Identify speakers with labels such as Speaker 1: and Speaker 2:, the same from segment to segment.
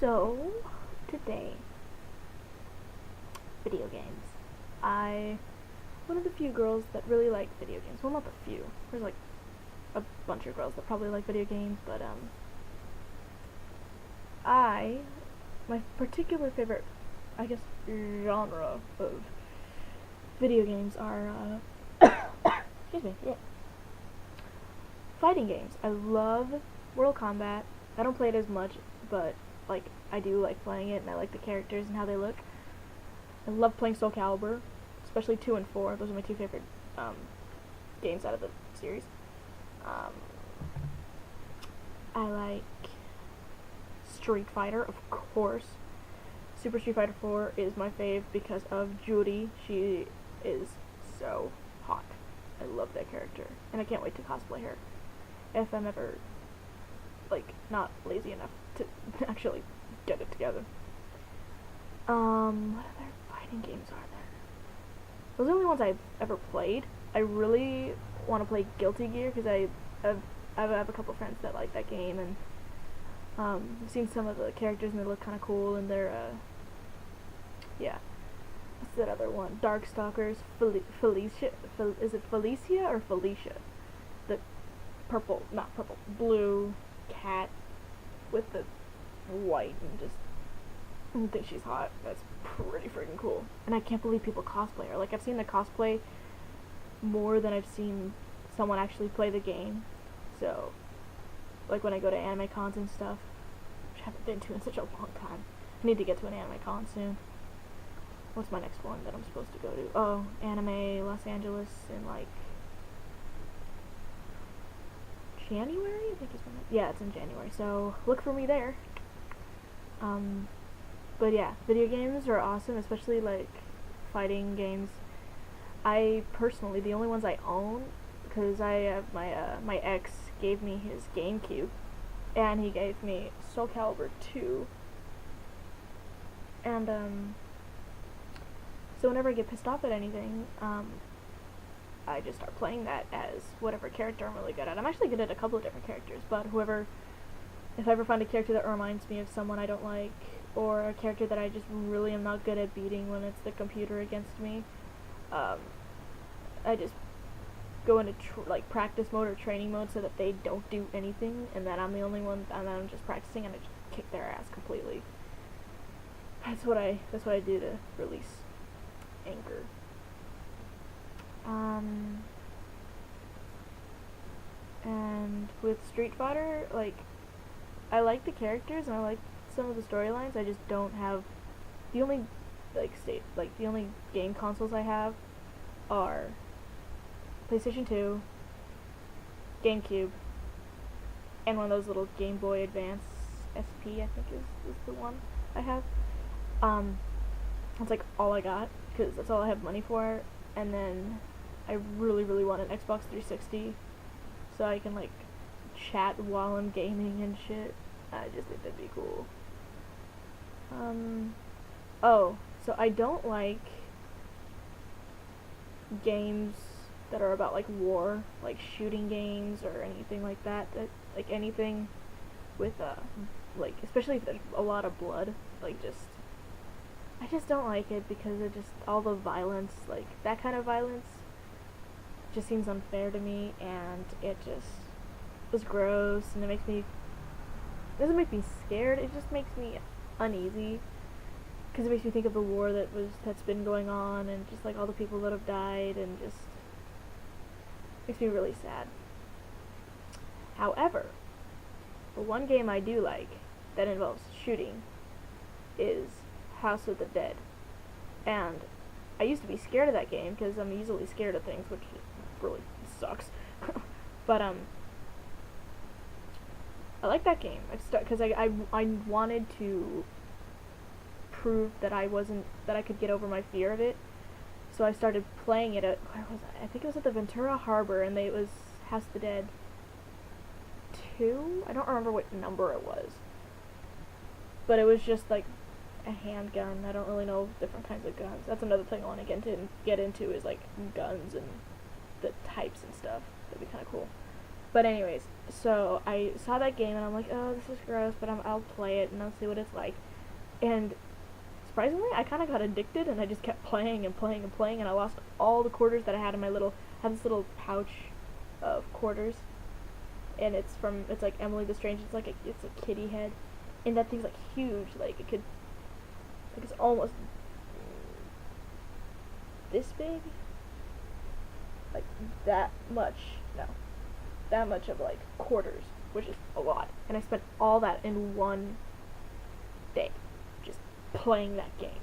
Speaker 1: So, today, video games. One of the few girls that really like video games. Well, not the few. There's like a bunch of girls that probably like video games, but my particular favorite, I guess, genre of video games are, excuse me, yeah, fighting games. I love Mortal Kombat. I don't play it as much, but like I do like playing it, and I like the characters and how they look. I love playing Soul Calibur, especially 2 and 4. Those are my two favorite games out of the series. I like Street Fighter, of course. Super Street Fighter 4 is my fave because of Judy. She is so hot. I love that character, and I can't wait to cosplay her if I'm ever like not lazy enough to actually get it together. What other fighting games are there? Those are the only ones I've ever played. I really want to play Guilty Gear because I have a couple friends that like that game, and I've seen some of the characters and they look kind of cool, and they're yeah. What's that other one? Darkstalkers. Felicia. Is it Felicia or Felicia? The blue cat with the white, and just I think she's hot. That's pretty freaking cool. And I can't believe people cosplay her. Like, I've seen the cosplay more than I've seen someone actually play the game. So, like when I go to anime cons and stuff, which I haven't been to in such a long time. I need to get to an anime con soon. What's my next one that I'm supposed to go to? Oh, Anime Los Angeles in like January, I think is when yeah, it's in January, so look for me there. But yeah, video games are awesome, especially like fighting games. I personally, the only ones I own, because I have my ex gave me his GameCube, and he gave me Soul Calibur 2, and so whenever I get pissed off at anything, I just start playing that as whatever character I'm really good at. I'm actually good at a couple of different characters, but if I ever find a character that reminds me of someone I don't like, or a character that I just really am not good at beating when it's the computer against me, I just go into like practice mode or training mode so that they don't do anything, and that I'm the only one, and I'm just practicing, and I just kick their ass completely. That's what I do to release anger. And with Street Fighter, like, I like the characters and I like some of the storylines. I just don't have the only the only game consoles I have are PlayStation 2, GameCube, and one of those little Game Boy Advance SP, I think is the one I have. That's like all I got, because that's all I have money for. And then I really, really want an Xbox 360 so I can like chat while I'm gaming and shit. I just think that'd be cool. Oh, so I don't like games that are about like war, like shooting games or anything like that. Like anything with like, especially if there's a lot of blood, like I just don't like it, because it just, all the violence, like that kind of violence just seems unfair to me, and it just was gross, and it doesn't make me scared, it just makes me uneasy, because it makes me think of the war that's been going on, and just like all the people that have died, and just makes me really sad. However, the one game I do like that involves shooting is House of the Dead, and I used to be scared of that game because I'm easily scared of things, which really sucks. But I like that game. Because I wanted to prove that I could get over my fear of it. So I started playing it at, where was I think it was at the Ventura Harbor, and it was House of the Dead 2. I don't remember what number it was, but it was just like a handgun. I don't really know different kinds of guns. That's another thing I want to get into is like guns and the types and stuff. That'd be kind of cool. But anyways, so I saw that game and I'm like, oh, this is gross, but I'll play it and I'll see what it's like. And surprisingly, I kind of got addicted and I just kept playing and playing and playing, and I lost all the quarters that I had in my little, I have this little pouch of quarters, and it's like Emily the Strange, it's a kitty head, and that thing's like huge, like it could, like it's almost this big, like that much, no, that much of like quarters, which is a lot, and I spent all that in one day, just playing that game.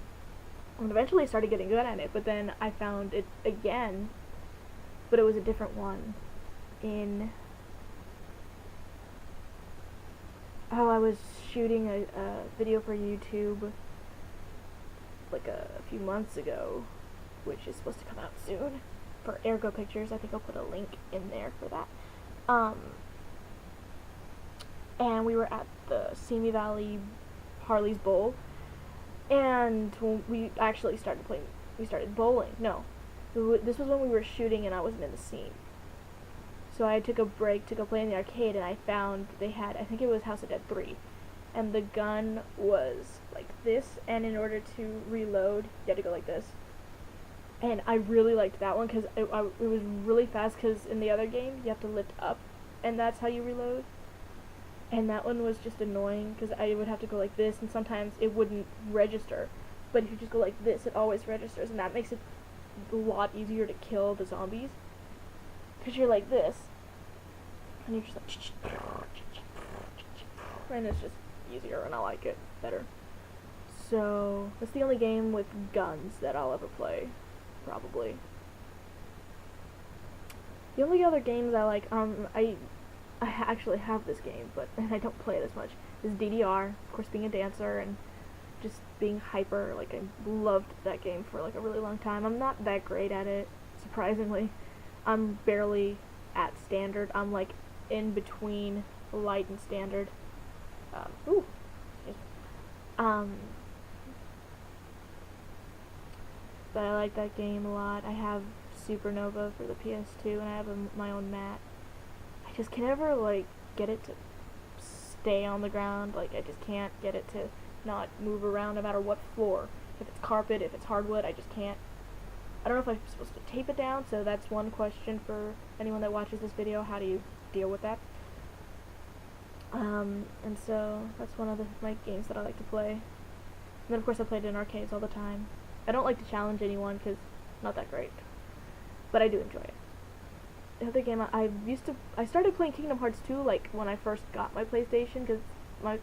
Speaker 1: And eventually I started getting good at it, but then I found it again, but it was a different one in, I was shooting a video for YouTube like a few months ago, which is supposed to come out soon, for Ergo Pictures. I think I'll put a link in there for that. And we were at the Simi Valley Harley's Bowl, and when we actually started playing, we started bowling. No, this was when we were shooting and I wasn't in the scene. So I took a break to go play in the arcade, and I found they had, I think it was House of Dead 3, and the gun was like this, and in order to reload, you had to go like this. And I really liked that one because it was really fast, because in the other game, you have to lift up, and that's how you reload. And that one was just annoying, because I would have to go like this, and sometimes it wouldn't register. But if you just go like this, it always registers, and that makes it a lot easier to kill the zombies. Because you're like this, and you're just like, and it's just easier, and I like it better. So that's the only game with guns that I'll ever play, probably. The only other games I like, I actually have this game, but I don't play it as much, is DDR. Of course, being a dancer and just being hyper, like I loved that game for like a really long time. I'm not that great at it, surprisingly. I'm barely at standard. I'm like in between light and standard. But I like that game a lot. I have Supernova for the PS2, and I have my own mat. I just can never like get it to stay on the ground. Like I just can't get it to not move around no matter what floor. If it's carpet, if it's hardwood, I just can't. I don't know if I'm supposed to tape it down, so that's one question for anyone that watches this video. How do you deal with that? And so that's one of my games that I like to play. And then of course I played in arcades all the time. I don't like to challenge anyone because not that great, but I do enjoy it. The other game I started playing Kingdom Hearts 2 like when I first got my PlayStation, because my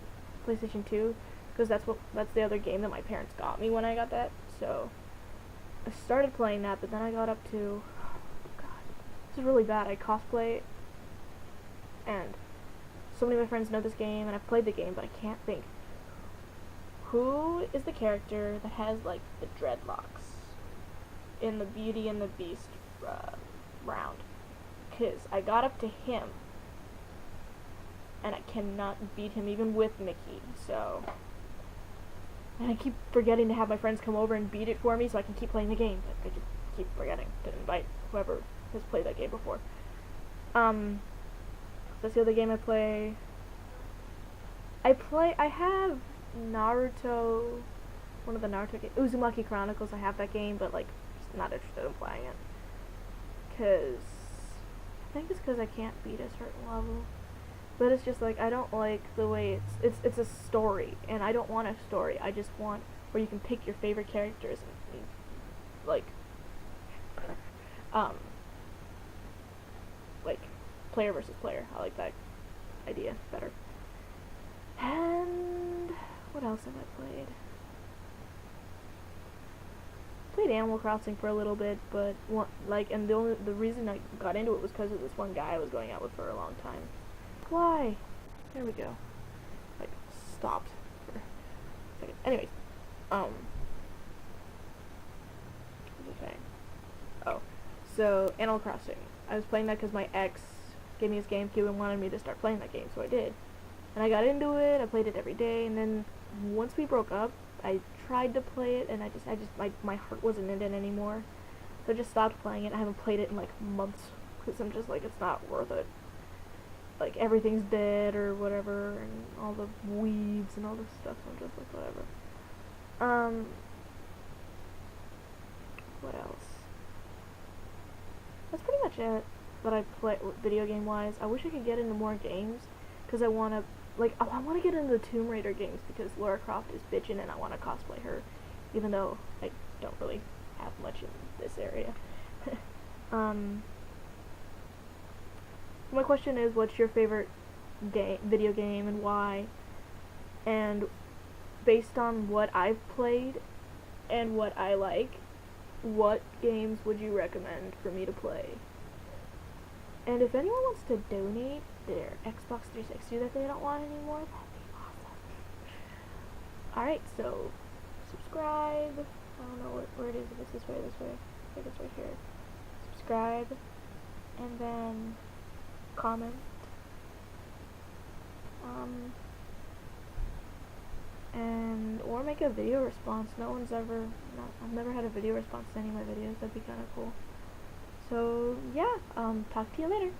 Speaker 1: PlayStation 2, because that's the other game that my parents got me when I got that. So I started playing that, but then I got up to, oh god, this is really bad. I cosplay, and so many of my friends know this game, and I've played the game, but I can't think. Who is the character that has like the dreadlocks in the Beauty and the Beast round? Because I got up to him, and I cannot beat him even with Mickey, so. And I keep forgetting to have my friends come over and beat it for me so I can keep playing the game, but I just keep forgetting to invite whoever has played that game before. That's the other game I play. I have Naruto, one of the Naruto games, Uzumaki Chronicles. I have that game, but like, just not interested in playing it. Cause, I think it's because I can't beat a certain level. But it's just like, I don't like the way it's a story, and I don't want a story. I just want where you can pick your favorite characters and like player versus player. I like that idea better. And what else have I played? Played Animal Crossing for a little bit, but and the reason I got into it was because of this one guy I was going out with for a long time. Why? There we go. Like, stopped for a second. Anyways, what was I saying? Oh, so Animal Crossing. I was playing that because my ex gave me his GameCube and wanted me to start playing that game, so I did. And I got into it. I played it every day, and then once we broke up, I tried to play it, and my heart wasn't in it anymore. So I just stopped playing it. I haven't played it in like months because I'm just like, it's not worth it. like everything's dead or whatever, and all the weeds and all this stuff. So I'm just like, whatever. What else? That's pretty much it that I play video game wise. I wish I could get into more games, because I want to, like, I want to get into the Tomb Raider games, because Lara Croft is bitchin' and I want to cosplay her, even though I don't really have much in this area. My question is, what's your favorite video game and why? And based on what I've played and what I like, what games would you recommend for me to play? And if anyone wants to donate their Xbox 360 that they don't want anymore, that'd be awesome. Alright, so subscribe. I don't know where it is. If it's this way. I think it's right here. Subscribe, and then comment. And or make a video response. I've never had a video response to any of my videos. That'd be kind of cool. So yeah, talk to you later.